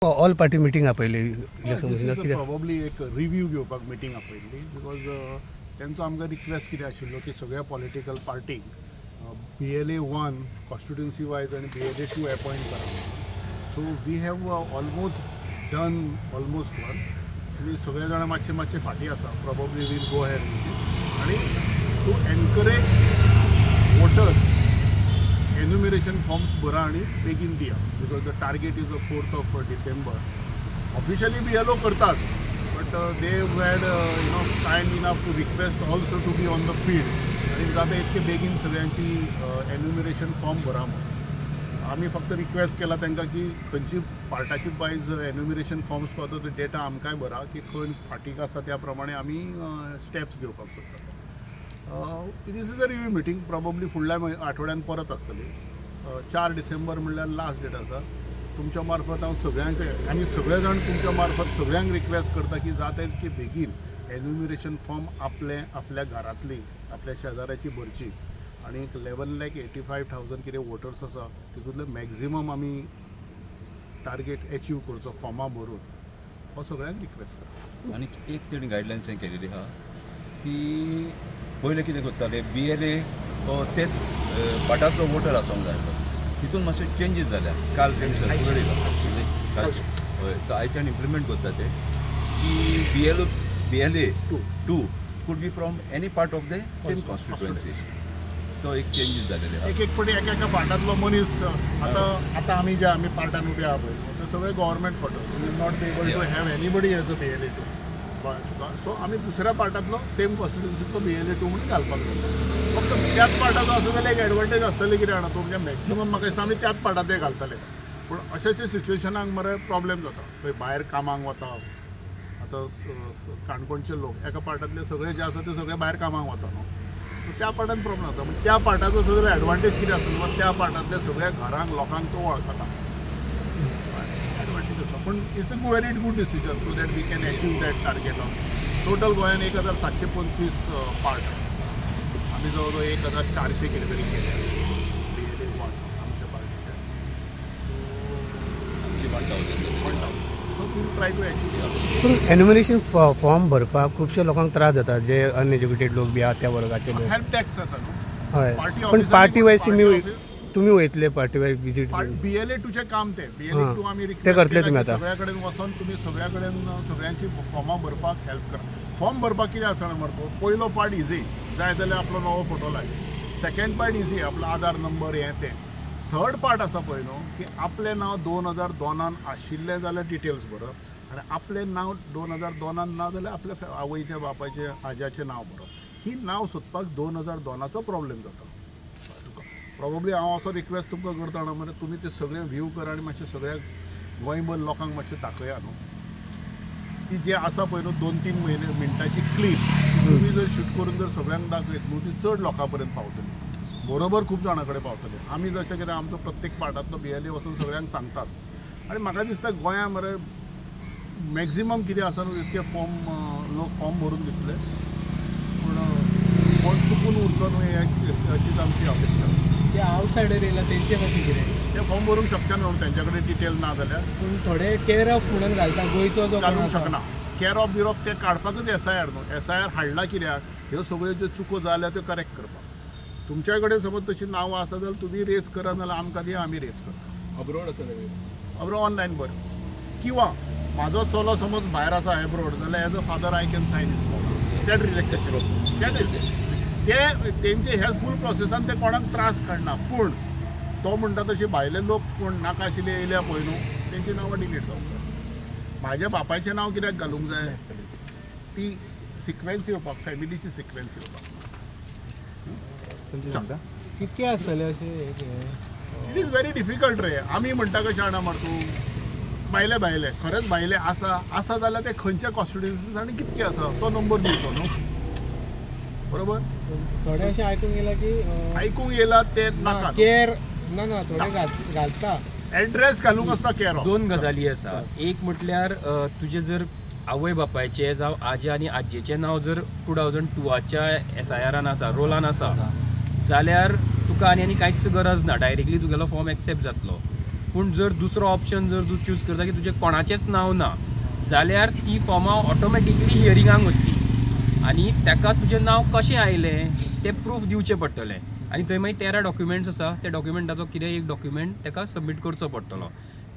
All party meeting आपयली probably एक review घेवपाक meeting आपयल्ली because तेंचो आमकां रिक्वेस्ट कितें आशिल्लो की सगळ्या पॉलिटिकल पार्टीक BLA 1 कॉन्स्टिट्युएन्सी वायज आनी BLA 2 अपॉइंट करा. So we have almost done almost one आनी सगळे जाण मातशे फाटी आसा. प्रोबेबली वील गो हेड आनी to encourage voters enumeration forms बरा आनी बेगीन दिया because the target is the 4th of December. Officially BLO करतात but they had kind enough to request also to be on the field आनी जाता इतके बेगीन सगळ्यांची एन्युमरेशन फॉर्म भरा म्हणून आमी फक्त रिक्वेस्ट केला तांकां की खंयची पार्टाची वायज एन्युमरेशन फॉर्म्स पावता तो डेटा आमकांय बरा की खंय फाटीक आसा त्या प्रमाणे आमी स्टेप्स घेवपाक सोदता. This is a review meeting probably फुडल्या आठवड्यान परत आसतली. 4 डिसेंबर म्हणल्यार लास्ट डेट आसा. तुमच्या मार्फत हांव सगळ्यांक आनी सगळे जाण तुमच्या मार्फत सगळ्यांक रिक्वेस्ट करता की जाता इतके बेगीन एन्युमरेशन फॉर्म आपल्या घरांतली आपल्या शेजाऱ्याची भरची आनी 11,85,000 कितें वोटर्स आसा तितूंतले मॅक्झिमम आमी टार्गेट एचीव करचो फॉर्मां भरून हो सगळ्यांक रिक्वेस्ट करता. आनी एक तेणी गायडलायन्स केलेली आहा ती पयलें कितें करताले BLA हो तेच पाटाचो वोटर आसूंक जाय तितून मातशे चेंजीस जाल्या. काल तेणी सर्क्युलर येयला हय तो आयच्यान इम्प्लिमेंट करता ते की BLA 2 could be from any part of the same constituency. तो एक चेंजीस जालेले आहा. एक पाटी एका पार्टांतलो मनीस आतां आमी जे आमी पार्टान उबे आहा पळय ते सगळे government quarters we not be able to have anybody as a BLA 2. So आमी दुसऱ्या पार्टांतलो सेम कॉन्स्टिट्युएन्सीतलो BLA 2 म्हणून घालपाक जाता. फक्त त्याच पार्टाचो आसा जाल्यार एक एडवांटेज आसतली कितें जाणा तो म्हणजे मॅक्सिमम म्हाका दिसता आमी त्याच पार्टांत ते घालतले. पूण अशें सिच्युएशनाक मरे प्रॉब्लेम जाता खंय भायर कामाक वता. आतां काणकोणचे लोक एका पार्टांतले सगळे जे आसा ते सगळे भायर कामाक वता न्हू सो त्या पार्टान प्रॉब्लेम जाता. पूण त्या पार्टाचो सगळो एडवांटेज कितें आसता त्या पार्टांतल्या सगळ्या घरांक लोकांक तो वळखता एडवांटेज आसा. पूण it's a very good decision so that we can achieve that target on total गोंयान 1,725 पार्ट आमी जवळ 1,400 कितें तरी केले BLA 1 आमच्या पार्टीचे 1,000 so we try to achieve. पूण एन्युमरेशन फॉर्म भरपाक खुबशे लोकांक त्रास जाता जे अनएज्युकेटेड लोक बी आहात त्या वर्गाचे लोक. हेल्प टॅक्स आसा न्हू हय पण पार्टी वायज तुम्ही वयतले पार्टी वायज विजीट BLA 2चे काम ते BLA 2 आमी ते करतले तुमी आतां सगळ्या कडेन वचून तुमी सगळ्या कडेन सगळ्यांची फॉर्मां भरपाक हेल्प करा. फॉर्म भरपाक कितें आसना मरे पयलो पार्ट इजी जाय जाल्यार आपलो नवो फोटो लाय. सेकंड पार्ट इजी आपलो आधार नंबर हें तें. थर्ड पार्ट आसा पळय न्हू की आपलें नांव 2002 आशिल्लें जाल्यार डिटेल्स भरप आनी आपलें नांव 2002 ना जाल्यार आपल्या आवयच्या बापायचें आज्याचें नांव भरप. ही नांव सोदपाक 2002चो प्रॉब्लेम जाता. प्रोबेबली हांव असो रिक्वेस्ट तुमकां करता मरे तुमी ते सगळे व्यू करा आनी मातशें सगळ्या गोंयभर लोकांक मातशें दाखया न्हू की जे आसा पळय न्हू 2-3 मिनटाची क्लिप तुमी जर शूट करून जर सगळ्यांक दाखयत न्हू ती चड लोकां पर्यंत पावतली बरोबर खूब जाणां कडेन पावतली. आमी जशें कितें आमचो प्रत्येक पार्टांतलो BLA वचून सगळ्यांक सांगतात आनी म्हाका दिसता गोंया मरे मॅक्झिमम कितें आसा न्हू इतके लोक फॉर्म भरून दितले पूण कोण चुकून उरचो न्हू अशीच आमची अपेक्षा. जे आवटसायडर येयला तेंचे खातीर कितें ते फॉर्म भरूंक शकचे न्हू तेंच्या कडेन डिटेल ना जाल्यार. पूण थोडे केअर ऑफ म्हणून घालता गोंयचो जो घालूंक शकना. केअर ऑफ बिरोक ते काडपाकूच SIR न्हू. SIR हाडला कित्याक ह्यो सगळ्यो ज्यो चुको जाल्या त्यो करेक्ट करपाक. तुमच्या कडेन समज तशी नांवां आसा जाल्यार तुमी रेस करा नाजाल्यार आमकां दिया आमी रेस करता. अब्रॉड आसा अब्रॉड ऑनलायन बर किंवा म्हाजो चलो समज भायर आसा एब्रोड जाल्यार as a father I can sign is that relaxation ते तेंचे हे फूल प्रोसेसान ते कोणाक त्रास काडना. पूण तो म्हणटा तशी भायले लोक कोण नाका आशिल्ले येयल्या पळय न्हू तेंची नांवां डिलीट जावंक जाय. म्हाज्या बापायचें नांव कित्याक घालूंक जाय ती सिक्वेन्स येवपाक फॅमिलीची सिक्वेन्स येवपाक. कितके आसतले अशें इट इज व्हेरी डिफिकल्ट रे. आमी म्हणटा कशें जाणा मरे तूं भायले खरेंच भायले आसा जाल्यार ते खंयच्या कॉन्स्टिट्युएन्सीस आनी कितके आसा तो नंबर दिवचो न्हू बरोबर. थोडे अशें आयकूंक येयला ते नाका केअर ना थोडे घालता एड्रेस घालूंक आसता केअर ऑफ. 2 गजाली आसा. एक म्हटल्यार तुजे जर आवय बापायचें जावं आजी आनी आजयेचें नांव जर 2002च्या SIRान आसा रोलान आसा जाल्यार तुका आनी कांयच गरज ना डायरेक्टली तुगेलो फॉर्म एक्सेप्ट जातलो. पूण जर दुसरो ऑप्शन जर तूं चूज करता की तुजें कोणाचेंच नांव ना जाल्यार ती फॉर्मां ऑटोमॅटिकली हियरिंगाक वतली आनी ताका तुजें नांव कशें आयलें तें प्रूफ दिवचें पडटलें आनी थंय मागीर 13 डॉक्युमेंट्स आसा त्या डॉक्युमेंटाचो कितें एक डॉक्युमेंट ताका सबमीट करचो पडटलो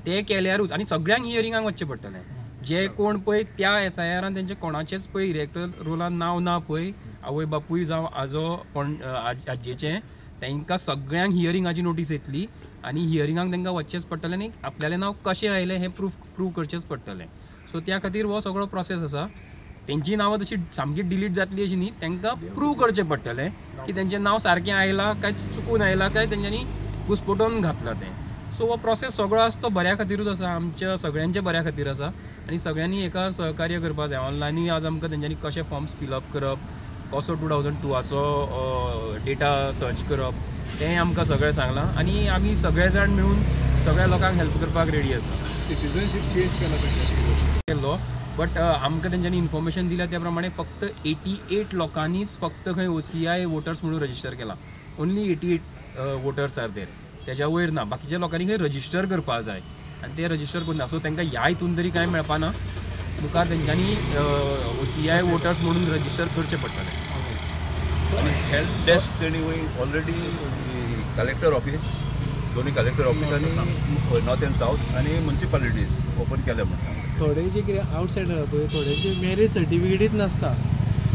तें केल्यारूच आनी सगळ्यांक हियरिंगाक वचचें पडटलें जे कोण पळय त्या SIRान तेंचे कोणाचेंच पळय इरेक्टर रोलान नांव ना पळय आवय बापूय जावं आजो कोण आजयेचें तांकां सगळ्यांक हियरिंगाची नोटीस येतली आनी हियरिंगाक तांकां वचचेंच पडटलें आनी आपल्यालें नांव कशें आयलें हें प्रूव करचेंच पडटलें सो त्या खातीर हो सगळो प्रोसेस आसा तेंची नांवां तशी सामकी डिलीट जातली अशी न्ही तांकां प्रूव करचें पडटलें की तेंचें नांव सारकें आयलां काय चुकून आयलां काय तेंच्यांनी घुसपटोवन घातलां तें सो हो प्रोसेस सगळो आसा तो बऱ्या खातीरूच आसा आमच्या सगळ्यांच्या बऱ्या खातीर आसा आनी सगळ्यांनी एका सहकार्य करपाक जाय ऑनलायनूय आज आमकां तेंच्यांनी कशे फॉर्म्स फिलअप करप कसो 2002चो डेटा सर्च करप तें आमकां सगळें सांगलां आनी आमी सगळे जाण मेळून सगळ्या लोकांक हेल्प करपाक रेडी आसा सिटीजनशीप चेंज केल्लो बट आमकां तेंच्यांनी इन्फॉर्मेशन दिल्या त्या प्रमाणे फक्त 88 लोकांनीच फक्त खंय OCI वोटर्स म्हणून रजिस्टर केला ओन्ली 88 वोटर्स आर देर तेज्या वयर ना बाकीच्या लोकांनी खंय रजिस्टर करपाक जाय आनी ते रजिस्टर करना सो तांकां ह्या हितून तरी कांय मेळपाना मुखार तेंच्यांनी OCI वोटर्स म्हणून रजिस्टर करचें पडटलें आणि हेल्प डेस्क तेणी ऑलरेडी कलेक्टर ऑफिस दोन्ही कलेक्टर ऑफिस आणि नॉर्थ अँड साऊथ आणि म्युन्सिपालिटीज ओपन केल्या म्हणून थोडे जे कितें आवटसायडर पळय थोड्यांचे मॅरेज सर्टिफिकेटच नासता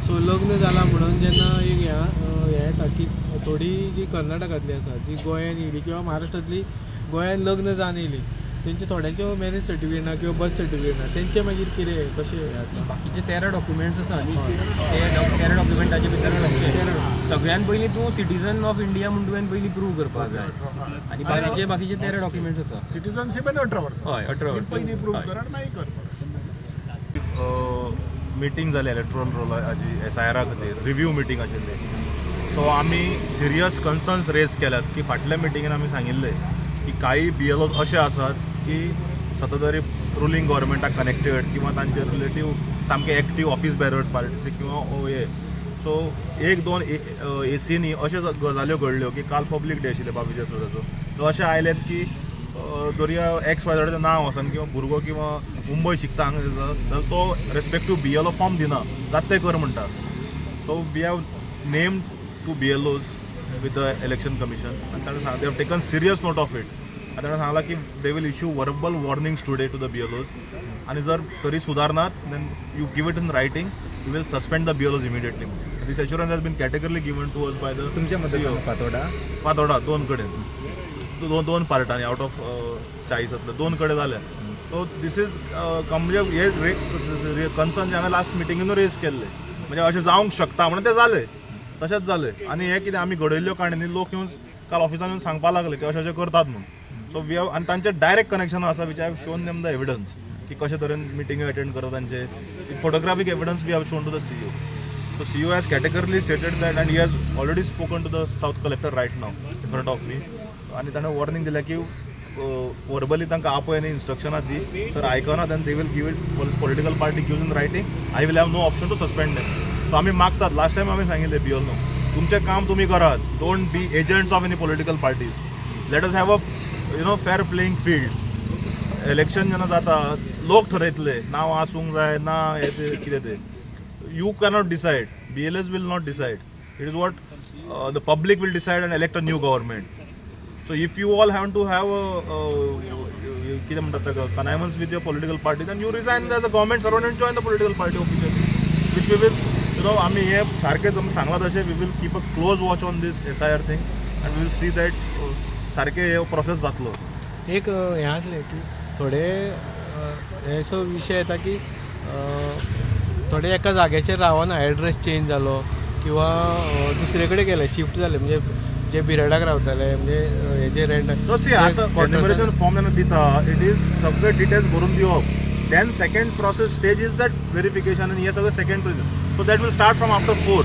सो लग्न जालां म्हणून जेन्ना एक हें येता की थोडी जी कर्नाटकांतली आसा जी गोंयान येयली किंवा महाराष्ट्रांतली गोंयान लग्न जावन येयली तेंचे थोड्यांचे मॅरेज सर्टिफिकेट ना किंवा बर्थ सर्टिफिकेट ना तेंचे मागीर कितें कशें जाता बाकीचे 13 डॉक्युमेंट्स आसा न्ही ते 13 डॉक्युमेंटाचे भितर सगळ्यान पयलीं तूं सिटीजन ऑफ इंडिया म्हणून तुवें पयलीं प्रूव करपाक जाय आनी बाकीचे 13 डॉक्युमेंट्स आसा सिटीजनशीप 18 वर्सां हय 18 वर्सां पयलीं प्रूव कर आनी मागीर करपाक मिटींग जाली इलेक्ट्रॉल रोलाची SIRा खातीर रिव्यू मिटींग आशिल्ली सो आमी सिरियस कन्सर्न्स रेज केल्यात की फाटल्या मिटिंगेन आमी सांगिल्लें की काही BLOs अशे आसात की सततरी रुलींग गव्हर्मेंटाक कनेक्टेड किंवा तांचे रिलेटीव सामके एक्टीव ऑफीस बॅरर्स पार्टीचे किंवा हे सो एक दोन ACनी अशे गजाल्यो घडल्यो की काल पब्लीक डे आशिल्ले 22 दिसाचो तो अशे आयलेत की दर्या XYZचें नांव आसन किंवा भुरगो किंवा मुंबय शिकता हांगा जाल्यार तो रेस्पेक्टीव BLO फॉर्म दिना जाता तें कर म्हणटा so we have name 2 BLOs with the election commission and they have taken serious note of it and they have कि they will issue verbal warnings today to the BLOs and जर तरी सुधारनात then you give it in writing you will suspend the BLOs immediately. This assurance has been categorically given to us by the तुमच्या मते पातोडा दोन कडेन दोन पार्टांनी out of 40 दोन कडेन जाल्या सो दिस इज म्हणजे हे कन्सर्न जे हांवें लास्ट मिटिंगेनूय रेज केल्ले म्हणजे अशें जावंक शकता म्हणून तें जालें तशेंच जालें आनी हें कितें आमी घडयल्ल्यो काणयांनी लोक येवन काल ऑफिसान येवन सांगपाक लागले की अशें अशें करतात म्हणून सो वी हॅव आनी तांचे डायरेक्ट कनेक्शन आसा which I have shown them the evidence की कशे तरेन मिटिंग्यो अटेंड करता तांचे photographic evidence we have shown to the CEO so CEO has categorically stated that and he has already spoken to the South Collector right now in front of me आणि ताणें warning दिल्या की verbally तांकां आपय आनी इंस्ट्रक्शनां दी sir आयकना then they will give it political party gives in writing I will have no option to suspend them so आमी मागतात लास्ट टायम आमी सांगिल्लें BLO तुमचें काम तुमी करात don't be agents of any political parties let us have a fair playing field election जेन्ना जाता लोक ठरयतले नांव आसूंक जाय ना हें तें कितें तें you cannot decide BLS will not decide it is what the public will decide and elect a new government so if you all have to have connivance with your political party then you resign as a government servant and join the political party officially which we will आम्ही हे सारखे तुम्ही सांगला तसे we will keep a close watch on this SIR thing and we will see that सारखे हे process जातलो एक हें आसलें की थोडे असो विशय येता की थोडे एका जाग्याचेर रावना एड्रेस चेंज जालो किंवा दुसरे कडेन गेले शिफ्ट जाले म्हणजे जे बिराडाक रावताले म्हणजे हेजे रेंट एन्युमरेशन फॉर्म जेन्ना दिता इट इज सगळे डिटेल्स भरून दिवप then second process stage is that verification आनी हे सगळे second process so that will start from after 4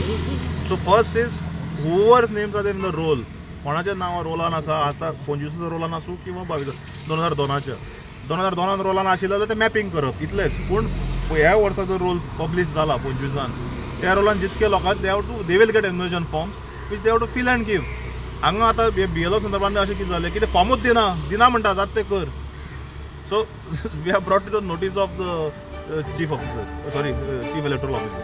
so first is whose names are there in the roll कोणाच्या नांव रोलान आसा आतां 25 रोलान आसूं किंवा 2002च्या 2002 रोलान आशिल्लो जाल्यार तें मॅपिंग करप इतलेंच पूण ह्या वर्साचो रोल पब्लीश जाला 25 त्या रोलान जितके लोकांक they will get enumeration forms which they have to fill and give हांगा आतां BLO संदर्भान अशें कितें जालें की ते फॉर्मूच दिना म्हणटा जाता तें कर. So we have brought it on notice of the chief officer, sorry chief electoral officer.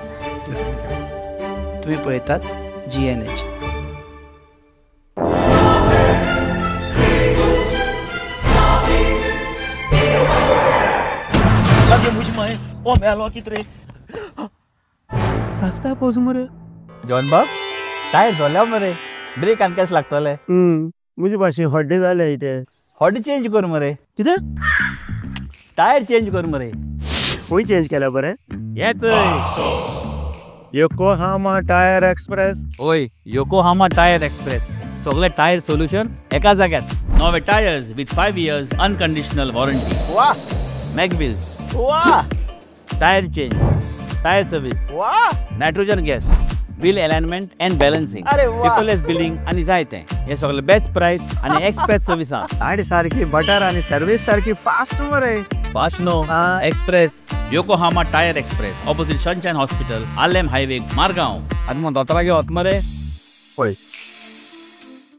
तुम्ही पळयतात GNH. Lagi muji mai, oh melo kitre. रस्ता पोच मरे. जॉन बाब टायर झाल्या मरे, ब्रेक आनी केस लागतले. मुझे भाशेन हड्डे जाले इथे. हॉडी चेंज कर मरे. कितें? टायर चेंज कर मरे. खंय चेंज केला बरें? येच योकोहामा टायर एक्सप्रेस. ओय योकोहामा टायर एक्सप्रेस. सगळे टायर सोल्यूशन एका जाग्यात. नवे tyres with 5 years unconditional warranty. Wah, मॅकबिल्स, wah, tyre change, tyre service, wah. Nitrogen gas, wheel alignment and balancing, अरे वा. पेपरलेस बिलिंग आणि जायते. हे सगळे बेस्ट प्राइस आणि एक्सप्रेस सर्विस आहा. गाडी सारखी बटर आणि सर्विस सारखी फास्ट मरे. फास्ट नो express. Yokohama tyre express opposite sunshine hospital, Alem highway, Margao. आनी मग दोतोरा घेवत मरे. पळय